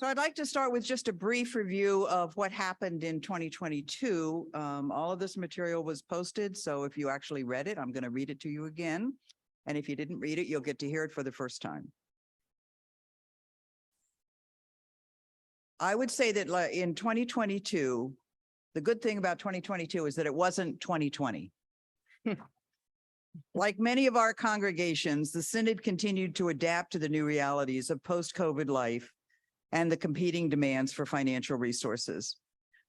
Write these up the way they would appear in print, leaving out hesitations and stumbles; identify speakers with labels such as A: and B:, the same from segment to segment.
A: So I'd like to start with just a brief review of what happened in 2022. All of this material was posted, so if you actually read it, I'm going to read it to you again. And if you didn't read it, you'll get to hear it for the first time. I would say that in 2022, the good thing about 2022 is that it wasn't 2020. Like many of our congregations, the Synod continued to adapt to the new realities of post-COVID life and the competing demands for financial resources.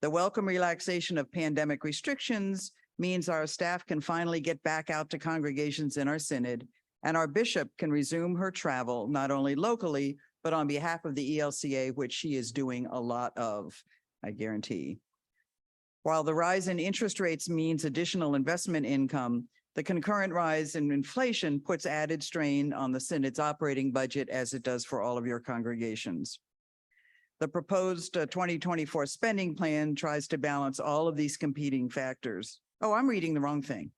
A: The welcome relaxation of pandemic restrictions means our staff can finally get back out to congregations in our Synod, and our bishop can resume her travel, not only locally, but on behalf of the ELCA, which she is doing a lot of, I guarantee. While the rise in interest rates means additional investment income, the concurrent rise in inflation puts added strain on the Synod's operating budget, as it does for all of your congregations. The proposed 2024 spending plan tries to balance all of these competing factors. Oh, I'm reading the wrong thing.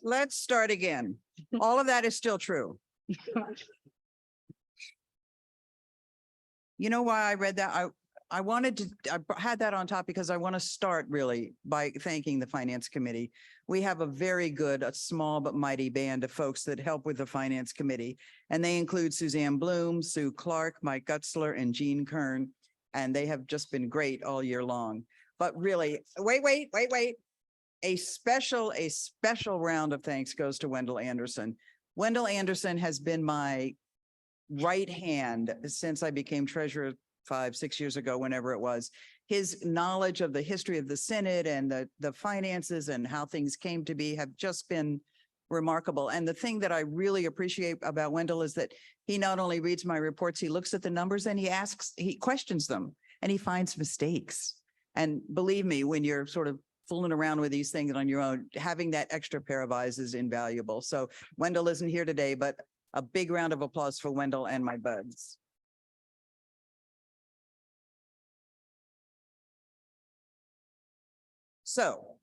A: Let's start again. All of that is still true. You know why I read that? I had that on top because I want to start really by thanking the Finance Committee. We have a very good, a small but mighty band of folks that help with the Finance Committee. And they include Suzanne Bloom, Sue Clark, Mike Gutzler, and Jean Kern. And they have just been great all year long. But really, wait. A special round of thanks goes to Wendell Anderson. Wendell Anderson has been my right hand since I became treasurer 5-6 years ago, whenever it was. His knowledge of the history of the Synod and the finances and how things came to be have just been remarkable. And the thing that I really appreciate about Wendell is that he not only reads my reports, he looks at the numbers and he questions them and he finds mistakes. And believe me, when you're sort of fooling around with these things on your own, having that extra pair of eyes is invaluable. So Wendell isn't here today, but a big round of applause for Wendell and my buds. So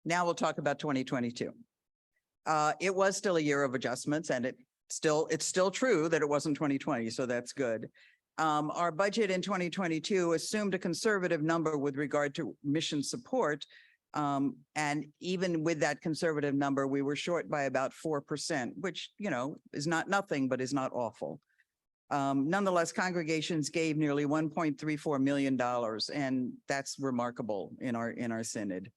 A: now we'll talk about 2022. It was still a year of adjustments, and it's still true that it wasn't 2020, so that's good. Our budget in 2022 assumed a conservative number with regard to mission support. And even with that conservative number, we were short by about 4%, which, you know, is not nothing, but is not awful. Nonetheless, congregations gave nearly $1.34 million, and that's remarkable in our Synod.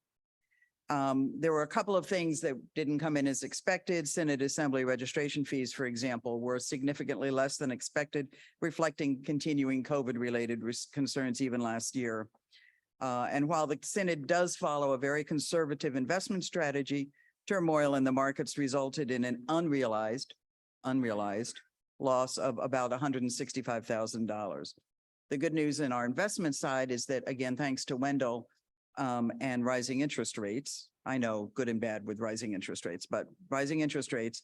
A: There were a couple of things that didn't come in as expected. Synod assembly registration fees, for example, were significantly less than expected, reflecting continuing COVID-related concerns even last year. And while the Synod does follow a very conservative investment strategy, turmoil in the markets resulted in an unrealized loss of about $165,000. The good news in our investment side is that, again, thanks to Wendell and rising interest rates, I know good and bad with rising interest rates, but rising interest rates,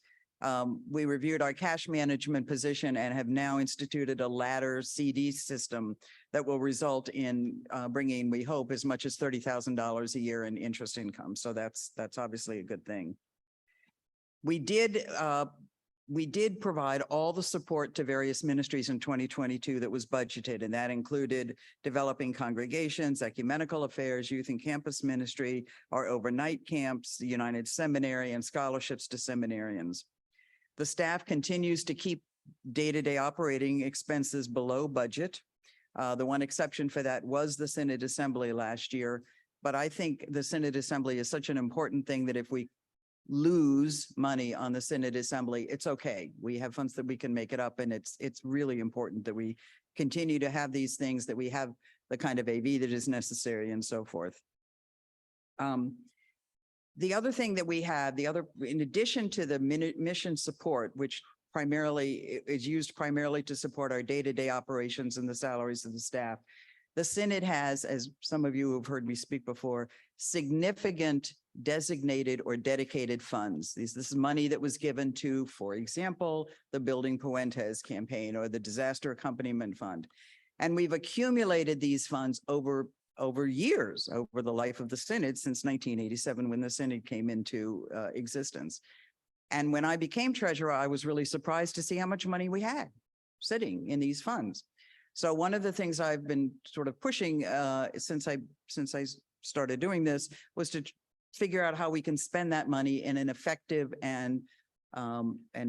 A: we reviewed our cash management position and have now instituted a ladder CD system that will result in bringing, we hope, as much as $30,000 a year in interest income. So that's obviously a good thing. We did provide all the support to various ministries in 2022 that was budgeted, and that included developing congregations, ecumenical affairs, youth and campus ministry, our overnight camps, the United Seminary, and scholarships to seminarians. The staff continues to keep day-to-day operating expenses below budget. The one exception for that was the Synod Assembly last year, but I think the Synod Assembly is such an important thing that if we lose money on the Synod Assembly, it's okay. We have funds that we can make it up, and it's really important that we continue to have these things, that we have the kind of AV that is necessary and so forth. The other thing that we have, in addition to the mission support, which primarily is used primarily to support our day-to-day operations and the salaries of the staff, the Synod has, as some of you have heard me speak before, significant designated or dedicated funds. This is money that was given to, for example, the Building Puentes campaign or the Disaster Accompaniment Fund. And we've accumulated these funds over years, over the life of the Synod since 1987, when the Synod came into existence. And when I became treasurer, I was really surprised to see how much money we had. sitting in these funds. So one of the things I've been sort of pushing since I started doing this was to figure out how we can spend that money in an effective and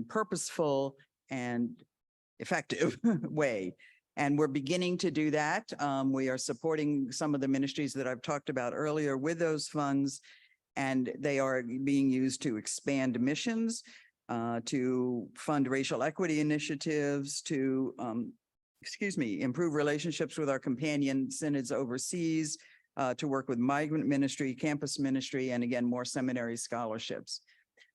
A: purposeful and effective way. And we're beginning to do that. We are supporting some of the ministries that I've talked about earlier with those funds, and they are being used to expand missions, to fund racial equity initiatives, to, improve relationships with our companion synods overseas, to work with migrant ministry, campus ministry, and again, more seminary scholarships.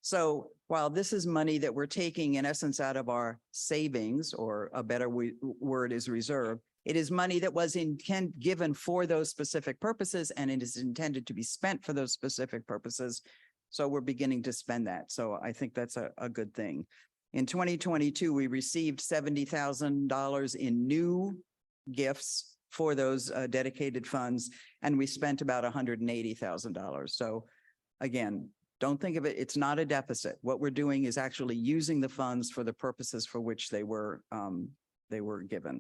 A: So while this is money that we're taking in essence out of our savings, or a better word is reserve, it is money that was given for those specific purposes, and it is intended to be spent for those specific purposes. So we're beginning to spend that. So I think that's a good thing. In 2022, we received $70,000 in new gifts for those dedicated funds, and we spent about $180,000. So again, don't think of it, it's not a deficit. What we're doing is actually using the funds for the purposes for which they were given.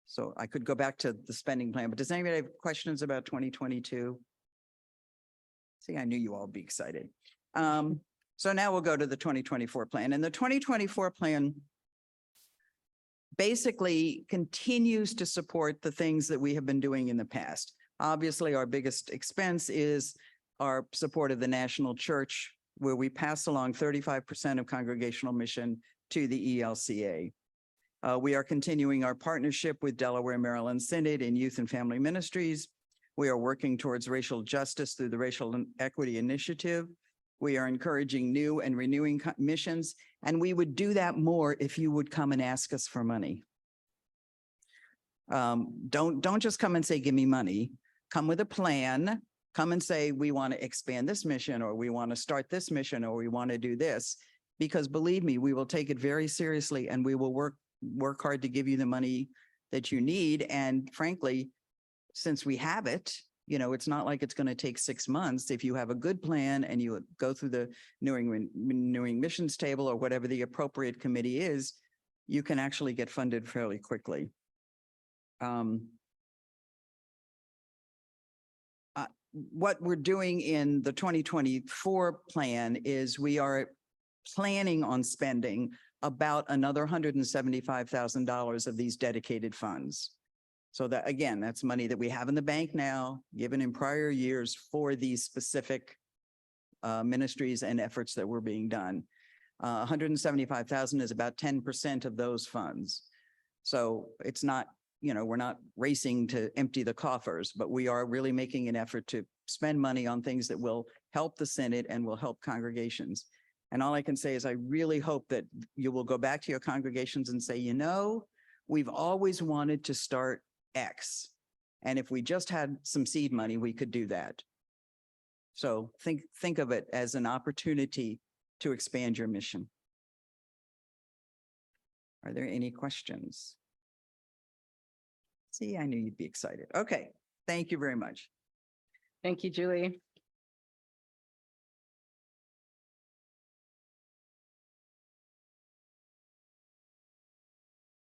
A: So I could go back to the spending plan, but does anybody have questions about 2022? See, I knew you all would be excited. So now we'll go to the 2024 plan. And the 2024 plan basically continues to support the things that we have been doing in the past. Obviously, our biggest expense is our support of the national church, where we pass along 35% of congregational mission to the ELCA. We are continuing our partnership with Delaware Maryland Synod in youth and family ministries. We are working towards racial justice through the Racial Equity Initiative. We are encouraging new and renewing missions, and we would do that more if you would come and ask us for money. Don't just come and say, give me money. Come with a plan. Come and say, we want to expand this mission, or we want to start this mission, or we want to do this. Because believe me, we will take it very seriously, and we will work hard to give you the money that you need. And frankly, since we have it, it's not like it's going to take 6 months. If you have a good plan and you go through the renewing missions table or whatever the appropriate committee is, you can actually get funded fairly quickly. What we're doing in the 2024 plan is we are planning on spending about another $175,000 of these dedicated funds. So that, again, that's money that we have in the bank now, given in prior years for these specific ministries and efforts that were being done. 175,000 is about 10% of those funds. So it's not, we're not racing to empty the coffers, but we are really making an effort to spend money on things that will help the Synod and will help congregations. And all I can say is I really hope that you will go back to your congregations and say, we've always wanted to start X. And if we just had some seed money, we could do that. So think of it as an opportunity to expand your mission. Are there any questions? See, I knew you'd be excited. Okay, thank you very much.
B: Thank you, Julie.